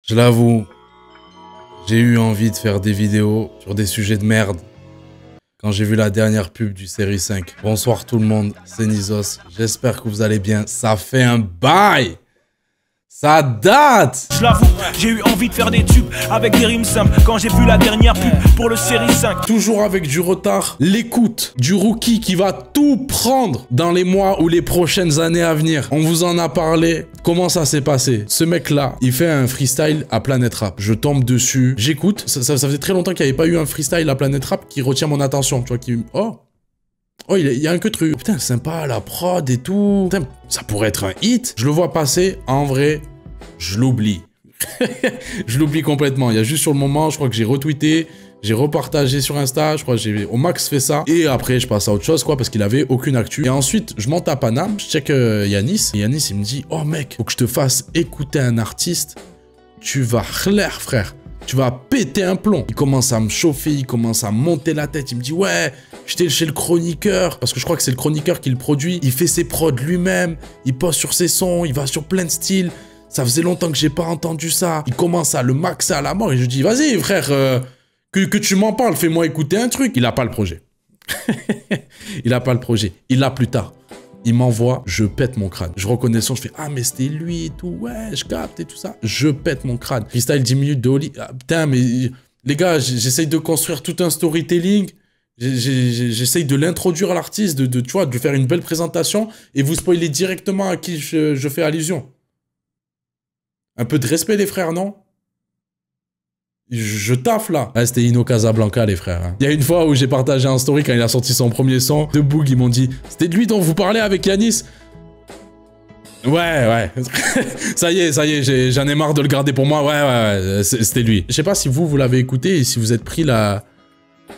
Je l'avoue, j'ai eu envie de faire des vidéos sur des sujets de merde quand j'ai vu la dernière pub du Série 5. Bonsoir tout le monde, c'est Nizos. J'espère que vous allez bien. Ça fait un bail. Ça date. Je l'avoue, j'ai eu envie de faire des tubes avec des rimes simples quand j'ai vu la dernière pub pour le Série 5. Toujours avec du retard, l'écoute du rookie qui va tout prendre dans les mois ou les prochaines années à venir. On vous en a parlé. Comment ça s'est passé? Ce mec-là, il fait un freestyle à Planète Rap. Je tombe dessus, j'écoute. Ça faisait très longtemps qu'il n'y avait pas eu un freestyle à Planète Rap qui retient mon attention. Tu vois, qui... Oh, il y a un que truc. Putain, sympa, la prod et tout. Putain, ça pourrait être un hit. Je le vois passer. En vrai, je l'oublie. Je l'oublie complètement. Il y a juste sur le moment, je crois que j'ai retweeté, j'ai repartagé sur Insta. Je crois que j'ai au max fait ça. Et après, je passe à autre chose, quoi, parce qu'il avait aucune actu. Et ensuite, je monte à Paname, je check Yanis. Et Yanis, il me dit, oh mec, faut que je te fasse écouter un artiste. Tu vas clair, frère. Tu vas péter un plomb. Il commence à me chauffer, il commence à monter la tête. Il me dit, ouais, j'étais chez le chroniqueur. Parce que je crois que c'est le chroniqueur qui le produit. Il fait ses prods lui-même. Il poste sur ses sons. Il va sur plein de styles. Ça faisait longtemps que j'ai pas entendu ça. Il commence à le maxer à la mort. Et je dis, vas-y, frère, que tu m'en parles. Fais-moi écouter un truc. Il a pas le projet. Il a pas le projet. Il l'a plus tard. Il m'envoie, je pète mon crâne. Je reconnais le son, je fais « Ah, mais c'était lui et tout, ouais, je capte et tout ça. » Je pète mon crâne. Freestyle 10 minutes de Oli. Ah, putain, mais les gars, j'essaye de construire tout un storytelling. J'essaye de l'introduire à l'artiste, tu vois, de faire une belle présentation et vous spoilez directement à qui je fais allusion. Un peu de respect, les frères, non? Je taffe là. Ah, c'était Ino Casablanca, les frères. Hein. Il y a une fois où j'ai partagé un story quand il a sorti son premier son. De Boog, ils m'ont dit, c'était de lui dont vous parlez avec Yanis? Ouais. ça y est, j'en ai marre de le garder pour moi. Ouais, c'était lui. Je sais pas si vous l'avez écouté et si vous êtes pris la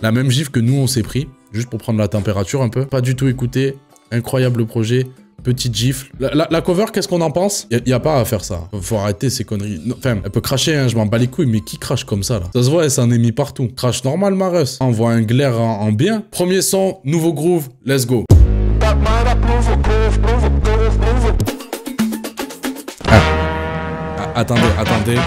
même gifle que nous, on s'est pris. Juste pour prendre la température un peu. Pas du tout écouté. Incroyable projet. Petite gifle. La cover, qu'est-ce qu'on en pense? Y a pas à faire ça. Faut arrêter ces conneries. Non, enfin, elle peut cracher, hein, je m'en bats les couilles, mais qui crache comme ça, là? Ça se voit, elle s'en est mis partout. Crache normal, ma reus. On voit un glaire en bien. Premier son, nouveau groove, let's go. Ah. Attendez.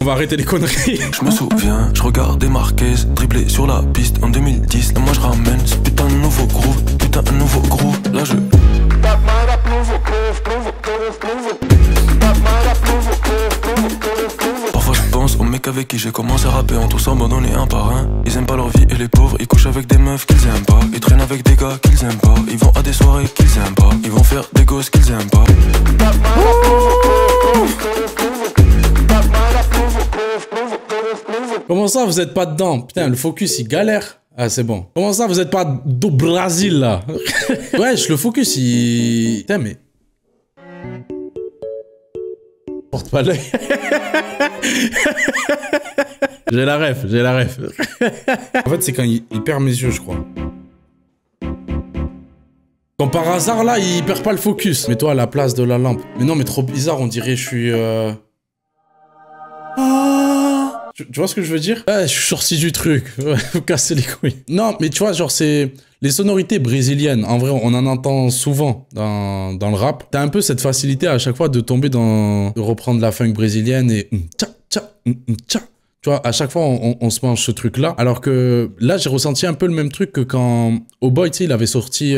On va arrêter les conneries. Je me souviens, je regardais Marquez dribbler sur la piste en 2010. Là moi je ramène ce putain de nouveau groove, Là je... Parfois je pense aux mecs avec qui j'ai commencé à rapper en tous abandonnés un par un. Ils aiment pas leur vie et les pauvres, ils couchent avec des meufs qu'ils aiment pas. Ils traînent avec des gars qu'ils aiment pas. Ils vont à des soirées qu'ils aiment pas. Ils vont faire des gosses qu'ils aiment pas. Comment ça, vous êtes pas dedans? Putain, le focus, il galère. Ah, c'est bon. Comment ça, vous êtes pas do Brésil, là? Wesh, le focus, il... Putain, mais... Porte pas l'œil. J'ai la ref. En fait, c'est quand il perd mes yeux, je crois. Comme par hasard, là, il perd pas le focus. Mets-toi à la place de la lampe. Mais non, mais trop bizarre, on dirait je suis... Tu vois ce que je veux dire? Ouais, je suis sorti du truc. Faut casser les couilles. Non, mais tu vois, genre, c'est... Les sonorités brésiliennes, en vrai, on en entend souvent dans le rap. T'as un peu cette facilité à chaque fois de tomber dans... De reprendre la funk brésilienne et... Tu vois, à chaque fois, on se mange ce truc-là. Alors que là, j'ai ressenti un peu le même truc que quand... Oh Boy, tu sais, il avait sorti...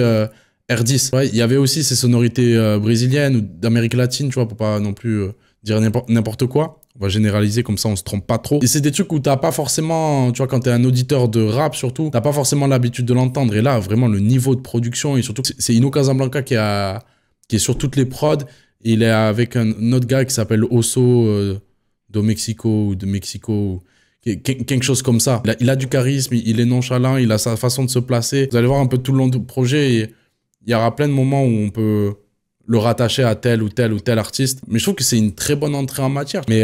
R10. Ouais, il y avait aussi ces sonorités brésiliennes ou d'Amérique latine, tu vois, pour pas non plus dire n'importe quoi. On va généraliser, comme ça on se trompe pas trop. Et c'est des trucs où t'as pas forcément, tu vois, quand t'es un auditeur de rap surtout, t'as pas forcément l'habitude de l'entendre. Et là, vraiment, le niveau de production, et surtout, c'est Ino Casablanca qui est sur toutes les prods. Et il est avec un autre gars qui s'appelle Osso de Mexico ou de Mexico. Quelque chose comme ça. Il a du charisme, il est nonchalant, il a sa façon de se placer. Vous allez voir un peu tout le long du projet. Et il y aura plein de moments où on peut le rattacher à tel ou tel artiste. Mais je trouve que c'est une très bonne entrée en matière. Mais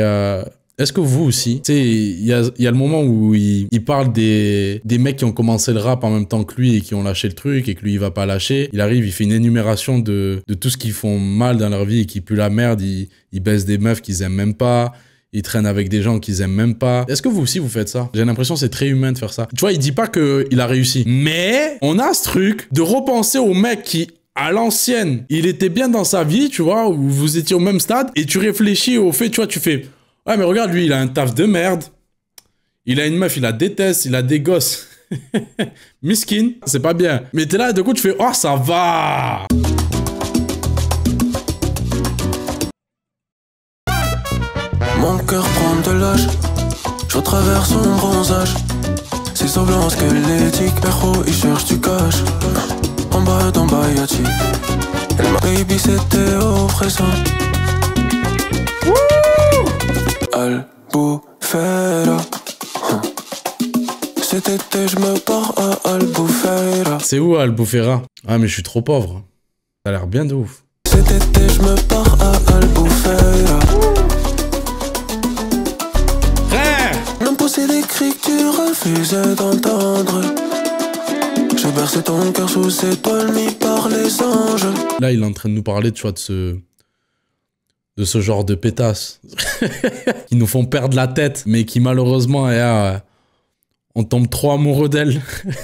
est-ce que vous aussi, tu sais, il y a le moment où il parle des mecs qui ont commencé le rap en même temps que lui et qui ont lâché le truc et que lui, il va pas lâcher. Il arrive, il fait une énumération de tout ce qu'ils font mal dans leur vie et qui pue la merde. Il baisse des meufs qu'ils aiment même pas. Il traîne avec des gens qu'ils aiment même pas. Est-ce que vous aussi vous faites ça? J'ai l'impression que c'est très humain de faire ça. Tu vois, il dit pas qu'il a réussi. Mais on a ce truc de repenser aux mecs qui à l'ancienne, il était bien dans sa vie, tu vois, où vous étiez au même stade, et tu réfléchis au fait, tu vois, tu fais, ouais, mais regarde, lui, il a un taf de merde, il a une meuf, il la déteste, il a des gosses. Miskin, c'est pas bien. Mais t'es là, et du coup, tu fais, oh, ça va. Mon cœur prend de l'âge, je traverse son bronzage. C'est semblant squelettique, héros, il cherche du cash. En bas d'en Bayati, elle m'a baby, c'était oppressant. Albufeira. Cet été, je me pars à Albufeira. C'est où Albufeira? Ah, mais je suis trop pauvre. Ça a l'air bien de ouf. Cet été, je me pars à Albufeira. L'impossible d'écrit que tu refusais d'entendre. J'ai bercé ton cœur sous ses toiles mis par les anges. Là, il est en train de nous parler, tu vois, de ce genre de pétasses qui nous font perdre la tête, mais qui malheureusement, on tombe trop amoureux d'elles.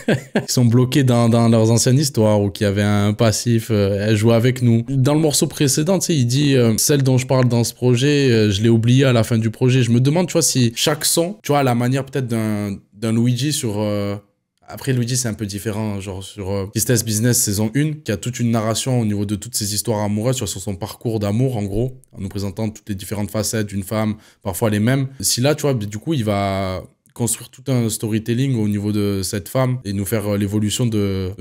Ils sont bloqués dans leurs anciennes histoires ou qui avaient un passif. Elles jouaient avec nous. Dans le morceau précédent, tu sais, il dit celle dont je parle dans ce projet, je l'ai oubliée à la fin du projet. Je me demande, tu vois, si chaque son, tu vois, à la manière peut-être d'un Luigi sur... Après, Luigi, c'est un peu différent, genre sur Kiss Test Business saison 1, qui a toute une narration au niveau de toutes ses histoires amoureuses, sur son parcours d'amour, en gros, en nous présentant toutes les différentes facettes d'une femme, parfois les mêmes. Si là, tu vois, du coup, il va construire tout un storytelling au niveau de cette femme et nous faire l'évolution de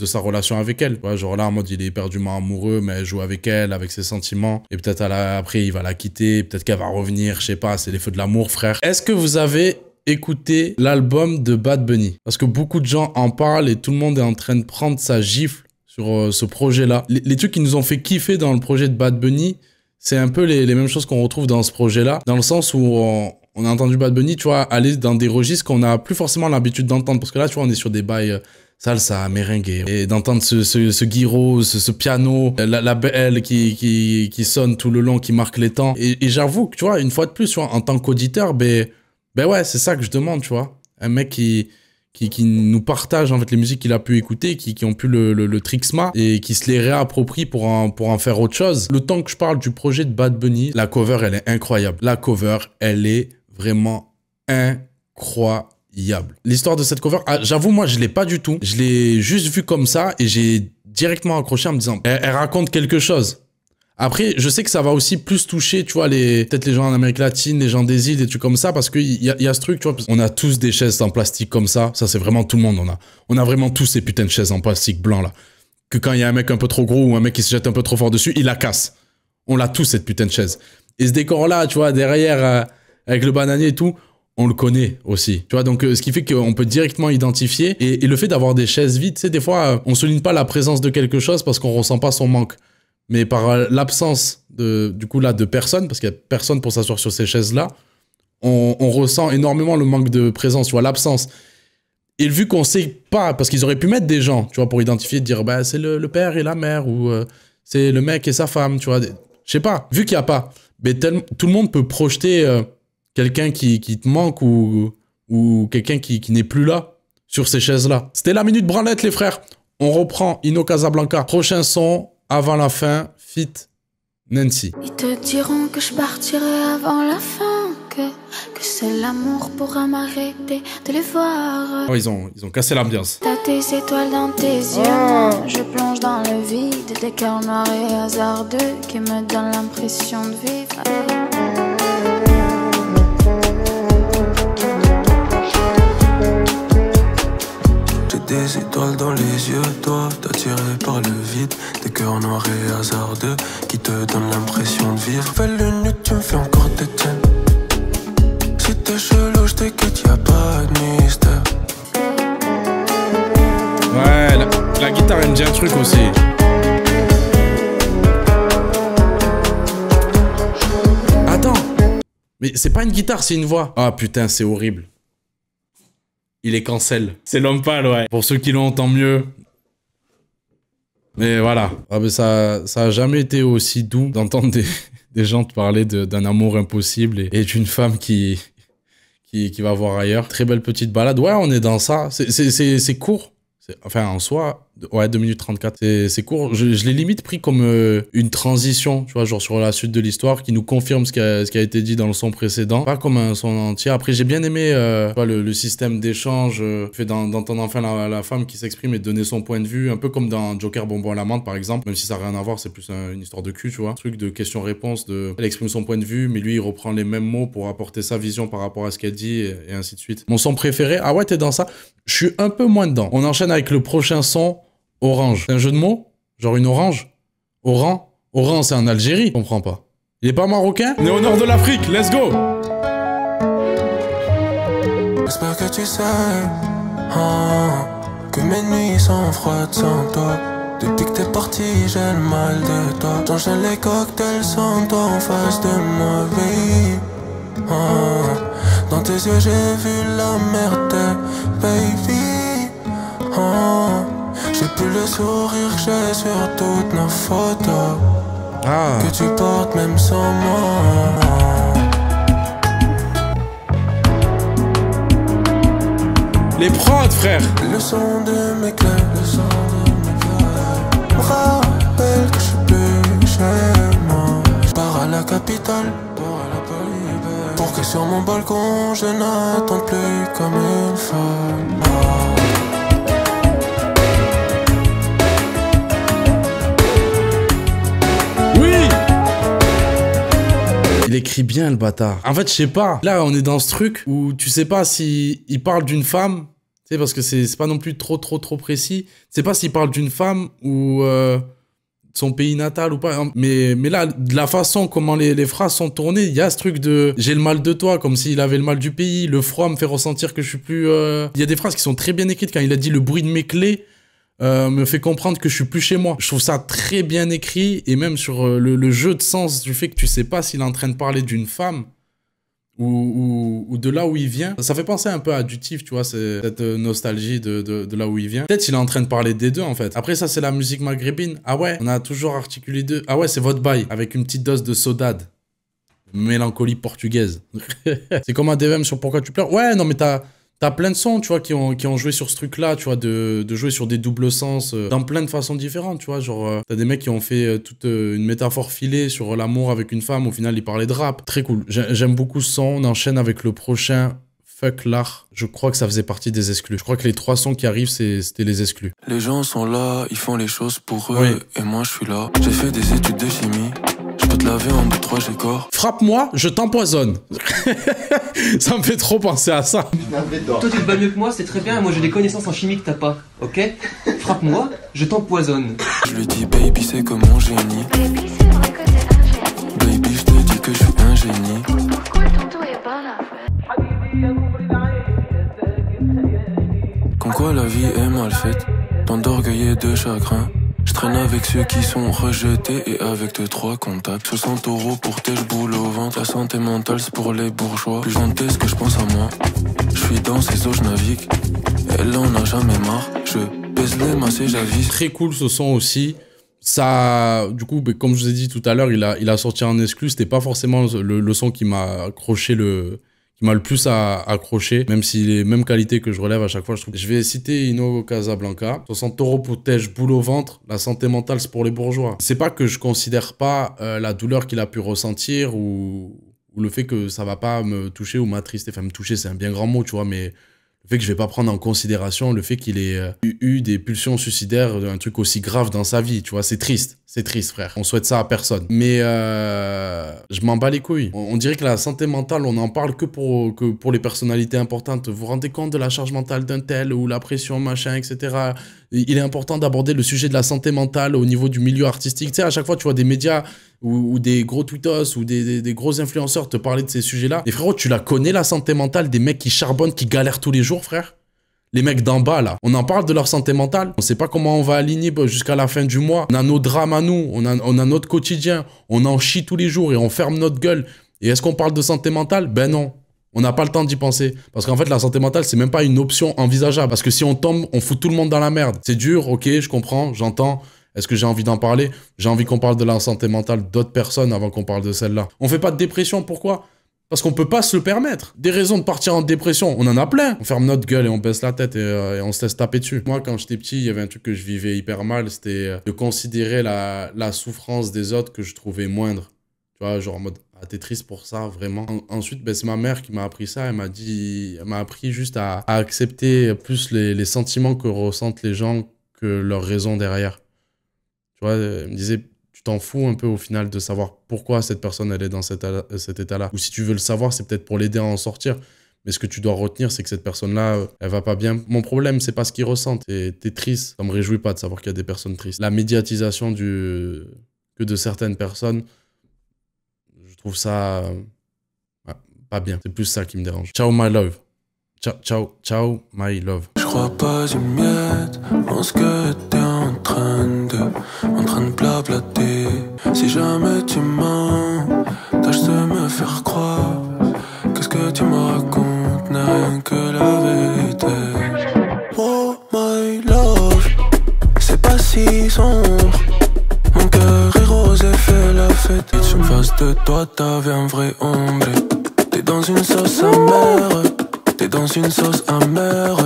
sa relation avec elle. Ouais, genre là, en mode, il est éperdument amoureux, mais elle joue avec elle, avec ses sentiments. Et peut-être après, il va la quitter, peut-être qu'elle va revenir, je sais pas, c'est les feux de l'amour, frère. Est-ce que vous avez écouté l'album de Bad Bunny? Parce que beaucoup de gens en parlent et tout le monde est en train de prendre sa gifle sur ce projet-là. Les trucs qui nous ont fait kiffer dans le projet de Bad Bunny, c'est un peu les mêmes choses qu'on retrouve dans ce projet-là, dans le sens où on a entendu Bad Bunny, tu vois, aller dans des registres qu'on n'a plus forcément l'habitude d'entendre. Parce que là, tu vois, on est sur des bails salsa, merengue. Et d'entendre ce gyro, ce piano, la belle qui sonne tout le long, qui marque les temps. Et j'avoue que, tu vois, une fois de plus, tu vois, en tant qu'auditeur, ben ouais, c'est ça que je demande, tu vois. Un mec qui nous partage, en fait, les musiques qu'il a pu écouter, qui ont pu le trixma et qui se les réapproprie pour en faire autre chose. Le temps que je parle du projet de Bad Bunny, la cover, elle est incroyable. La cover, elle est vraiment incroyable. L'histoire de cette cover, j'avoue, moi, je l'ai pas du tout. Je l'ai juste vue comme ça et j'ai directement accroché en me disant, elle raconte quelque chose. Après, je sais que ça va aussi plus toucher, tu vois, peut-être les gens en Amérique latine, les gens des îles, des trucs comme ça, parce qu'il y a ce truc, tu vois, on a tous des chaises en plastique comme ça c'est vraiment tout le monde, on a vraiment tous ces putains de chaises en plastique blanc, là, que quand il y a un mec un peu trop gros ou un mec qui se jette un peu trop fort dessus, il la casse. On l'a tous, cette putain de chaise. Et ce décor-là, tu vois, derrière, avec le bananier et tout, on le connaît aussi. Tu vois, donc ce qui fait qu'on peut directement identifier. Et le fait d'avoir des chaises vides, tu sais, des fois, on souligne pas la présence de quelque chose parce qu'on ressent pas son manque. Mais par l'absence du coup là de personne, parce qu'il y a personne pour s'asseoir sur ces chaises-là, on ressent énormément le manque de présence, tu vois, l'absence. Et vu qu'on sait pas, parce qu'ils auraient pu mettre des gens, tu vois, pour identifier, dire, bah, c'est le père et la mère, ou c'est le mec et sa femme, tu vois. Je sais pas, vu qu'il y a pas, mais tout le monde peut projeter quelqu'un qui te manque ou quelqu'un qui n'est plus là sur ces chaises-là. C'était la Minute Branlette, les frères. On reprend Ino Casablanca. Prochain son, avant la fin, feat Nancy. Ils te diront que je partirai avant la fin, que c'est l'amour pourra m'arrêter de les voir. Oh, ils ont cassé l'ambiance. T'as tes étoiles dans tes yeux, moi je plonge dans le vide, des cœurs noirs et hasardeux qui me donnent l'impression de vivre. Des étoiles dans les yeux, toi t'attiré par le vide. Des cœurs noirs et hasardeux qui te donnent l'impression de vivre. Fais l'une, tu me fais encore des tiennes. Si t'es chelou, j't'inquiète, y'a pas de mystère. Ouais, la guitare elle me dit un truc aussi. Attends, mais c'est pas une guitare, c'est une voix. Ah putain, c'est horrible. Il est cancel. C'est l'homme pâle, ouais. Pour ceux qui l'ont, tant mieux. Mais voilà. Ah, mais ça a jamais été aussi doux d'entendre des gens te parler d'un amour impossible et d'une femme qui va voir ailleurs. Très belle petite balade. Ouais, on est dans ça. C'est court. Enfin, en soi, Ouais, 2 minutes 34. C'est court. Je l'ai limite pris comme une transition, tu vois, genre sur la suite de l'histoire qui nous confirme ce qui a été dit dans le son précédent. Pas comme un son entier. Après, j'ai bien aimé tu vois, le système d'échange fait d'entendre enfin la femme qui s'exprime et de donner son point de vue. Un peu comme dans Joker Bonbon à la menthe, par exemple. Même si ça n'a rien à voir, c'est plus une histoire de cul, tu vois. Un truc de question-réponse. Elle exprime son point de vue, mais lui, il reprend les mêmes mots pour apporter sa vision par rapport à ce qu'elle dit et ainsi de suite. Mon son préféré, ah ouais, t'es dans ça? Je suis un peu moins dedans. On enchaîne avec le prochain son. Orange. C'est un jeu de mots? Genre une orange? Oran? Oran, c'est en Algérie? Je comprends pas. Il est pas marocain? On est au nord de l'Afrique, let's go! J'espère que tu sais que mes nuits sont froides sans toi. Depuis que t'es parti, j'ai le mal de toi. J'enchaîne les cocktails sans toi en face de moi, baby. Dans tes yeux, j'ai vu la merde, baby. J'ai plus le sourire que j'ai sur toutes nos photos que tu portes même sans moi. Les prods, frère. Le son de mes clés, me rappelle que je suis plus chez moi. Je pars à la capitale pour que sur mon balcon je n'attende plus comme une femme. Il écrit bien, le bâtard. En fait, je sais pas. Là, on est dans ce truc où tu sais pas si il parle d'une femme, tu sais, parce que c'est pas non plus trop précis. Tu sais pas s'il parle d'une femme ou son pays natal ou pas. Mais là, de la façon comment les phrases sont tournées, il y a ce truc de « j'ai le mal de toi », comme s'il avait le mal du pays. Le froid me fait ressentir que je suis plus... Il y a des phrases qui sont très bien écrites. Quand il a dit « le bruit de mes clés », me fait comprendre que je suis plus chez moi. Je trouve ça très bien écrit et même sur le jeu de sens du fait que tu sais pas s'il est en train de parler d'une femme ou de là où il vient. Ça fait penser un peu à Dutif, tu vois, c'est cette nostalgie de là où il vient. Peut-être qu'il est en train de parler des deux en fait. Après ça c'est la musique maghrébine. Ah ouais, on a toujours articulé deux. Ah ouais, c'est votre bail avec une petite dose de saudade. Mélancolie portugaise. C'est comme un DVM sur Pourquoi tu pleures. Ouais, non mais T'as plein de sons, tu vois, qui ont joué sur ce truc-là, tu vois, de jouer sur des doubles sens, dans plein de façons différentes, tu vois, genre, t'as des mecs qui ont fait toute une métaphore filée sur l'amour avec une femme, au final, ils parlaient de rap. Très cool. J'aime beaucoup ce son, on enchaîne avec le prochain, Fuck l'art. Je crois que ça faisait partie des exclus. Je crois que les 3 sons qui arrivent, c'était les exclus. Les gens sont là, ils font les choses pour eux, et moi je suis là. J'ai fait des études de chimie. Je peux te laver en 2-3 j'ai corps. Frappe-moi, je t'empoisonne. Ça me fait trop penser à ça. Toi tu te bats mieux que moi, c'est très bien. Moi j'ai des connaissances en chimie que t'as pas, ok? Frappe-moi, je t'empoisonne. Je lui dis baby c'est comme mon génie. Baby, c'est vrai que t'es un génie. Baby je te dis que je suis un génie. Pourquoi ton dos est bon en fait? Comme quoi la vie est mal faite, tant d'orgueil et de chagrin. Je traîne avec ceux qui sont rejetés et avec 2-3 contacts. 60 € pour tes boules au ventre. La santé mentale c'est pour les bourgeois. Plus j'en ce que je pense à moi. Je suis dans ces eaux, je navigue. Elle en a jamais marre. Je baise les masses et j'avise. Très cool ce son aussi. Ça, du coup, comme je vous ai dit tout à l'heure, il a sorti en exclu. C'était pas forcément le son qui m'a accroché qui m'a le plus accroché, même s'il est même qualité que je relève à chaque fois, je trouve. Je vais citer Ino Casablanca. 60 € pour tèche, boule au ventre. La santé mentale, c'est pour les bourgeois. C'est pas que je considère pas la douleur qu'il a pu ressentir ou le fait que ça va pas me toucher ou m'attrister. Enfin, me toucher, c'est un bien grand mot, tu vois, mais le fait que je vais pas prendre en considération le fait qu'il ait eu des pulsions suicidaires, un truc aussi grave dans sa vie, tu vois, c'est triste, frère. On souhaite ça à personne. Mais je m'en bats les couilles. On dirait que la santé mentale, on en parle que pour les personnalités importantes. Vous vous rendez compte de la charge mentale d'un tel ou la pression, machin, etc. Il est important d'aborder le sujet de la santé mentale au niveau du milieu artistique. Tu sais, à chaque fois, tu vois des médias ou des gros tweetos ou des gros influenceurs te parler de ces sujets-là. Et frérot, tu la connais, la santé mentale des mecs qui charbonnent, qui galèrent tous les jours, frère? Les mecs d'en bas, là, on en parle de leur santé mentale. On sait pas comment on va aligner jusqu'à la fin du mois. On a nos drames à nous, on a notre quotidien. On en chie tous les jours et on ferme notre gueule. Et est-ce qu'on parle de santé mentale? Ben non. On n'a pas le temps d'y penser. Parce qu'en fait, la santé mentale, c'est même pas une option envisageable. Parce que si on tombe, on fout tout le monde dans la merde. C'est dur, ok, je comprends, j'entends. Est-ce que j'ai envie d'en parler? J'ai envie qu'on parle de la santé mentale d'autres personnes avant qu'on parle de celle-là. On fait pas de dépression, pourquoi? Parce qu'on peut pas se le permettre. Des raisons de partir en dépression, on en a plein. On ferme notre gueule et on baisse la tête et on se laisse taper dessus. Moi, quand j'étais petit, il y avait un truc que je vivais hyper mal, c'était de considérer la souffrance des autres que je trouvais moindre. Tu vois, genre en mode, ah, t'es triste pour ça, vraiment. Ensuite, ben, c'est ma mère qui m'a appris ça. Elle m'a appris juste à accepter plus les sentiments que ressentent les gens que leurs raisons derrière. Tu vois, elle me disait, tu t'en fous un peu au final de savoir pourquoi cette personne, elle est dans cet état-là. Ou si tu veux le savoir, c'est peut-être pour l'aider à en sortir. Mais ce que tu dois retenir, c'est que cette personne-là, elle va pas bien. Mon problème, c'est pas ce qu'ils ressentent. T'es triste. Ça me réjouit pas de savoir qu'il y a des personnes tristes. La médiatisation que de certaines personnes, je trouve ça pas bien. C'est plus ça qui me dérange. Ciao, my love. Ciao, my love. Je crois pas une miette en ce que t'es en train de blablater. Si jamais tu mens, tâche de me faire croire que ce que tu me racontes n'est rien que la vérité. Oh my love, c'est pas si sombre. Mon cœur est rose et fait la fête. Et en face de toi t'avais un vrai ombre. T'es dans une sauce amère. T'es dans une sauce amère.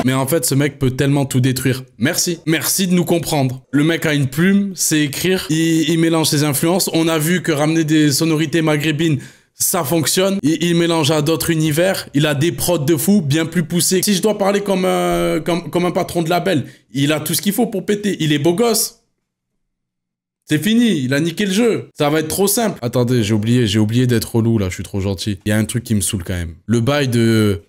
Mais en fait, ce mec peut tellement tout détruire. Merci. Merci de nous comprendre. Le mec a une plume, sait écrire, il mélange ses influences. On a vu que ramener des sonorités maghrébines, ça fonctionne. Il mélange à d'autres univers. Il a des prods de fou, bien plus poussés. Si je dois parler comme un patron de label, il a tout ce qu'il faut pour péter. Il est beau gosse. C'est fini, il a niqué le jeu. Ça va être trop simple. Attendez, j'ai oublié d'être relou là, je suis trop gentil. Il y a un truc qui me saoule quand même. Le bail de...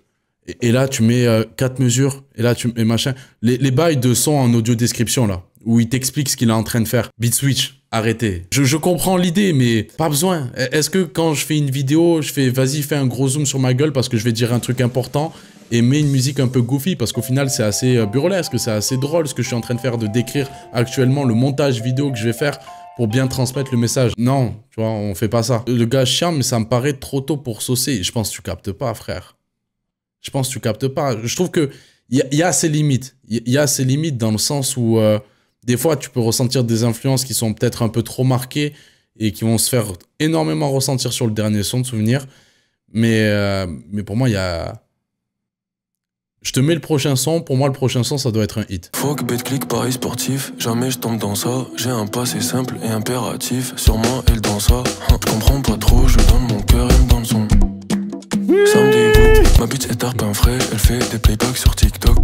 Et là, tu mets 4 mesures, et là, tu mets machin. Les bails de son en audio description là, où il t'explique ce qu'il est en train de faire. Beat switch, arrêtez. Je comprends l'idée, mais pas besoin. Est-ce que quand je fais une vidéo, je fais vas-y, fais un gros zoom sur ma gueule parce que je vais dire un truc important et mets une musique un peu goofy parce qu'au final, c'est assez burlesque, c'est assez drôle ce que je suis en train de faire, de décrire actuellement le montage vidéo que je vais faire pour bien transmettre le message. Non, tu vois, on fait pas ça. Le gars chiant, mais ça me paraît trop tôt pour saucer. Je pense que tu captes pas, frère. Je pense que tu captes pas. Je trouve que il y a ses limites. Il y a ses limites dans le sens où des fois, tu peux ressentir des influences qui sont peut-être un peu trop marquées et qui vont se faire énormément ressentir sur le dernier son de souvenir. Mais pour moi, il y a... Je te mets le prochain son. Pour moi, le prochain son, ça doit être un hit. Fuck, bet-click, paris sportif. Jamais je tombe dans ça. J'ai un passé simple et impératif. Sur moi, elle dans ça. Je comprends pas trop. Je donne mon cœur, elle me donne son. Ça me dégoûte. Ma bitch est tarpin frais. Elle fait des playbacks sur TikTok.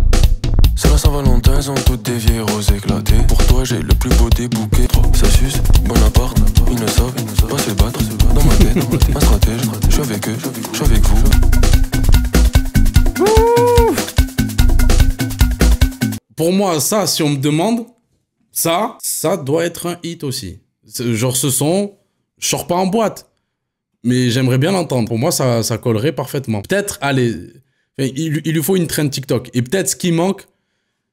C'est la Saint-Valentin, elles ont toutes des vieilles roses éclatées. Pour toi, j'ai le plus beau des bouquets. Ça suce, Bonaparte, ils ne savent pas se battre. Dans ma tête, un stratège. Je suis avec eux, je suis avec vous. Pour moi, ça, si on me demande, ça doit être un hit aussi. Genre ce son, je sors pas en boîte. Mais j'aimerais bien l'entendre. Pour moi, ça collerait parfaitement. Peut-être, allez, il lui faut une trend TikTok. Et peut-être ce qui manque,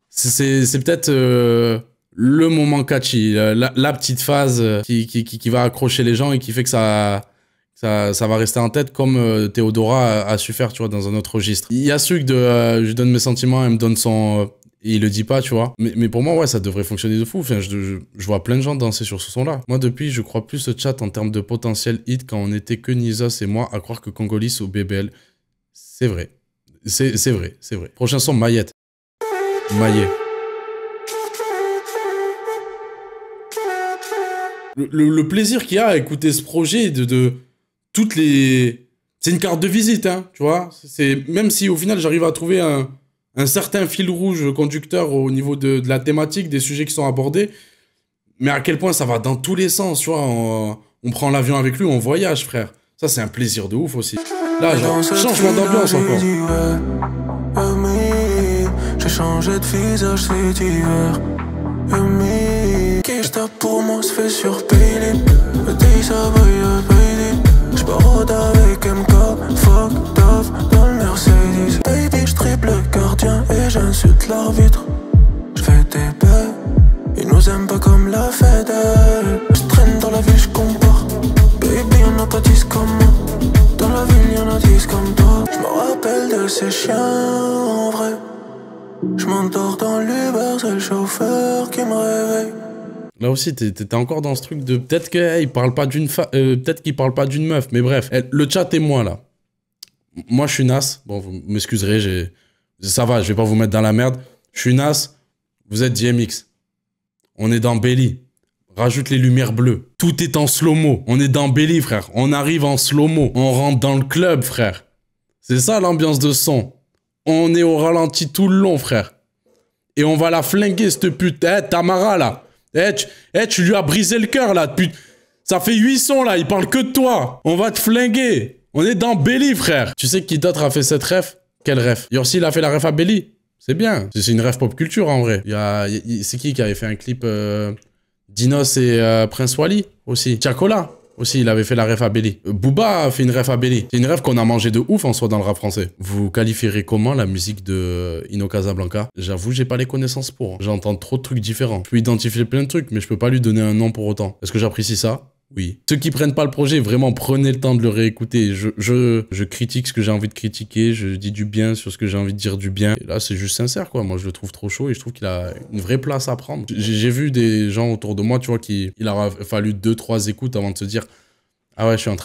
c'est peut-être le moment catchy, la petite phase qui va accrocher les gens et qui fait que ça va rester en tête comme Théodora a su faire, tu vois, dans un autre registre. Il y a ce truc de je lui donne mes sentiments, elle me donne son... et il le dit pas, tu vois. Mais pour moi, ouais, ça devrait fonctionner de fou. Enfin, je vois plein de gens danser sur ce son-là. Moi, depuis, je crois plus ce chat en termes de potentiel hit quand on était que Nizos et moi à croire que Congolis au BBL. C'est vrai. C'est vrai. Prochain son, Maillette. Maillet. Le plaisir qu'il y a à écouter ce projet de toutes les... C'est une carte de visite, hein, tu vois. Même si au final, j'arrive à trouver un certain fil rouge conducteur au niveau de la thématique, des sujets qui sont abordés, mais à quel point ça va dans tous les sens, tu vois. On prend l'avion avec lui, on voyage, frère. Ça, c'est un plaisir de ouf aussi. Là, genre, changement d'ambiance encore. J'ai changé de visage cet hiver. Qui je tape pour moi se fait sur Payline. Le day ça va y payer. J'barode avec MK, fucked off dans le Mercedes. Baby, j'triple le gardien et j'insulte l'arbitre. J'fais des belles, ils nous aiment pas comme la Fedel. J'traîne dans la ville, j'compare. Baby, y'en a pas 10 comme moi. Dans la ville, y'en a 10 comme toi. J'me rappelle de ces chiens en vrai. J'm'endors dans l'Uber, c'est le chauffeur qui me réveille. Là aussi, t'es encore dans ce truc de peut-être qu'il parle pas d'une peut-être qu'il parle pas d'une meuf, mais bref. Le chat et moi, là. Moi, je suis Nas. Bon, vous m'excuserez, ça va, je vais pas vous mettre dans la merde. Je suis Nas, vous êtes DMX. On est dans Belly. Rajoute les lumières bleues. Tout est en slow-mo. On est dans Belly, frère. On arrive en slow-mo. On rentre dans le club, frère. C'est ça l'ambiance de son. On est au ralenti tout le long, frère. Et on va la flinguer, cette pute. Tamara, là. Tu lui as brisé le cœur, là, pute. Ça fait 8 sons, là. Il parle que de toi. On va te flinguer. On est dans Belly, frère. Tu sais qui d'autre a fait cette ref? Quelle ref? Yorsi, il a fait la ref à Belly. C'est bien. C'est une ref pop culture, en vrai. C'est qui avait fait un clip Dinos et Prince Wally, aussi. Chacola, aussi, il avait fait la ref à Belly. Booba a fait une ref à Belly. C'est une ref qu'on a mangé de ouf en soi dans le rap français. Vous qualifierez comment la musique de Ino Casablanca? J'avoue, j'ai pas les connaissances pour. J'entends trop de trucs différents. Je peux identifier plein de trucs, mais je peux pas lui donner un nom pour autant. Est-ce que j'apprécie ça? Oui. Ceux qui prennent pas le projet, vraiment prenez le temps de le réécouter. Je critique ce que j'ai envie de critiquer, je dis du bien sur ce que j'ai envie de dire du bien. Et là, c'est juste sincère, quoi. Moi, je le trouve trop chaud et je trouve qu'il a une vraie place à prendre. J'ai vu des gens autour de moi, tu vois, il leur a fallu 2-3 écoutes avant de se dire « Ah ouais, je suis en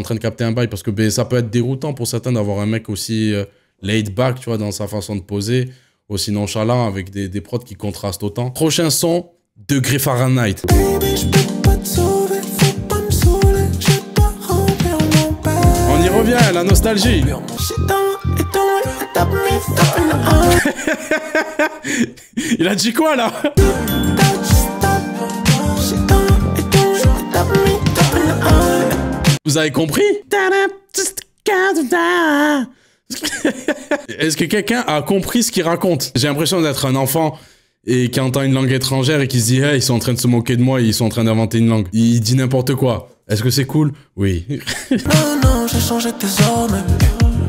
train de capter un bail. » Parce que ben, ça peut être déroutant pour certains d'avoir un mec aussi laid back, tu vois, dans sa façon de poser, aussi nonchalant, avec des prods qui contrastent autant. Prochain son, Degré Fahrenheit. On y revient, la nostalgie. Il a dit quoi là? Vous avez compris? Est-ce que quelqu'un a compris ce qu'il raconte? J'ai l'impression d'être un enfant et qui entend une langue étrangère et qui se dit hey, ils sont en train de se moquer de moi et ils sont en train d'inventer une langue. Il dit n'importe quoi. Est-ce que c'est cool? Oui. Non, j'ai changé désormais.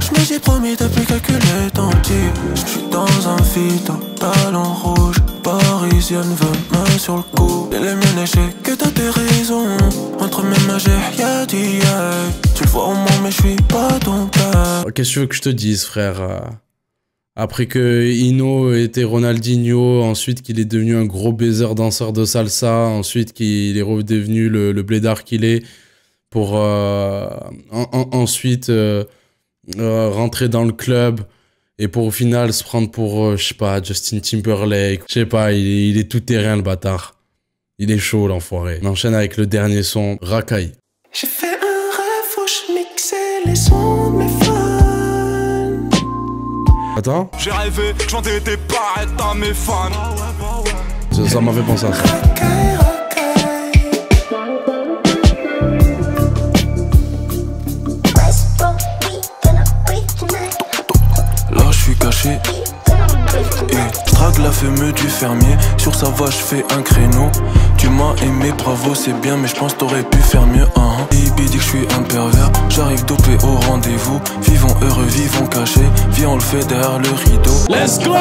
Je me suis promis de plus calculer tant pis. Je suis dans un vide, un talon rouge. Parisienne veut main sur le cou. Et les miennes échecs que t'as des raisons. Entre mes mains y'a du yeah. Tu le vois au moins mais je suis pas ton père. Qu'est-ce que tu veux que je te dise, frère? Après que Ino était Ronaldinho, ensuite qu'il est devenu un gros baiser danseur de salsa, ensuite qu'il est redevenu le blédard qu'il est, pour ensuite rentrer dans le club et pour au final se prendre pour, je sais pas, Justin Timberlake. Je sais pas, il est tout terrain le bâtard. Il est chaud l'enfoiré. On enchaîne avec le dernier son, Racaille. J'ai fait un rêve où je mixais les sons de mes fans. Attends. J'ai rêvé que j'entendais des barrettes à mes fans. Ça m'a fait penser à ça. Là je suis caché et je drague la femme du fermier. Sur sa voix je fais un créneau. Tu m'as aimé, bravo c'est bien, mais je pense t'aurais pu faire mieux. Baby dit que je suis un pervers. J'arrive dopé au rendez-vous. Vivons heureux, vivons cachés. Viens on le fait derrière le rideau. Let's go!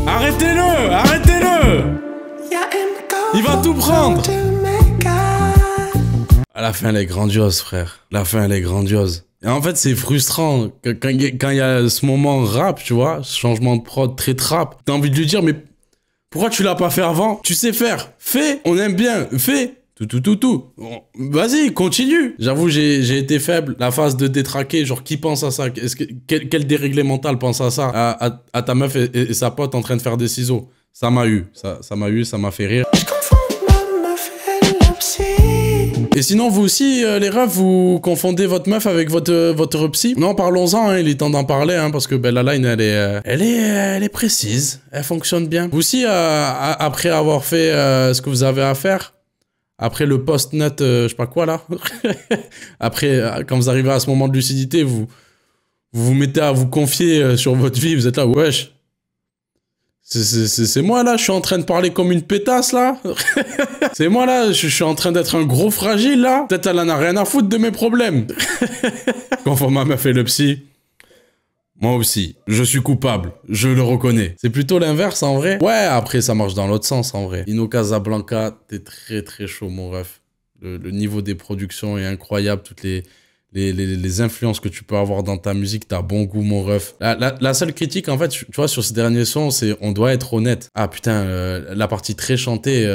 Arrêtez-le! Arrêtez-le! Il va tout prendre! À la fin, elle est grandiose, frère. La fin, elle est grandiose. Et en fait, c'est frustrant. Quand il y a ce moment rap, tu vois, ce changement de prod très trap, t'as envie de lui dire, mais pourquoi tu l'as pas fait avant? Tu sais faire. Fais, on aime bien. Fais. Tout. Vas-y, continue. J'avoue, j'ai été faible. La phase de détraquer, genre, qui pense à ça? Quel déréglé mental pense à ça? À ta meuf et sa pote en train de faire des ciseaux. Ça m'a eu. Ça m'a eu, ça m'a fait rire. Et sinon, vous aussi, les refs, vous confondez votre meuf avec votre psy? Non, parlons-en, hein, il est temps d'en parler, hein, parce que ben, la line, elle est précise, elle fonctionne bien. Vous aussi, après avoir fait ce que vous avez à faire, après le post-nut, je sais pas quoi, là, après, quand vous arrivez à ce moment de lucidité, vous mettez à vous confier sur votre vie, vous êtes là, wesh, C'est moi là, je suis en train de parler comme une pétasse là. C'est moi là, je suis en train d'être un gros fragile là. Peut-être elle en a rien à foutre de mes problèmes. Quand ma meuf fait le psy, moi aussi, je suis coupable, je le reconnais. C'est plutôt l'inverse en vrai. Ouais, après ça marche dans l'autre sens en vrai. Ino Casablanca, t'es très très chaud mon ref. Le niveau des productions est incroyable, toutes les influences que tu peux avoir dans ta musique, t'as bon goût, mon ref. La seule critique, en fait, tu vois, sur ces derniers sons, c'est on doit être honnête. Ah putain, la partie très chantée,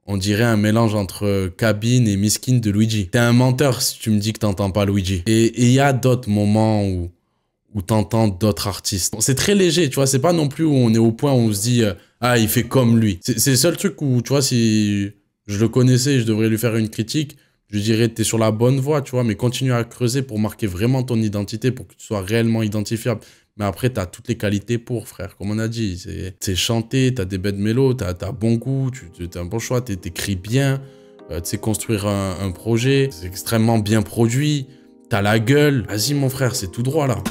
on dirait un mélange entre Cabine et Miskin de Luigi. T'es un menteur si tu me dis que t'entends pas Luigi. Et il y a d'autres moments où t'entends d'autres artistes. C'est très léger, tu vois, c'est pas non plus où on est au point où on se dit ah, il fait comme lui. C'est le seul truc où, tu vois, si je le connaissais et je devrais lui faire une critique, je dirais, t'es sur la bonne voie, tu vois, mais continue à creuser pour marquer vraiment ton identité, pour que tu sois réellement identifiable. Mais après, t'as toutes les qualités pour, frère, comme on a dit. C'est chanté, t'as des bêtes mélos, t'as bon goût, t'as un bon choix, t'écris bien, tu sais construire un projet, c'est extrêmement bien produit, t'as la gueule. Vas-y, mon frère, c'est tout droit, là.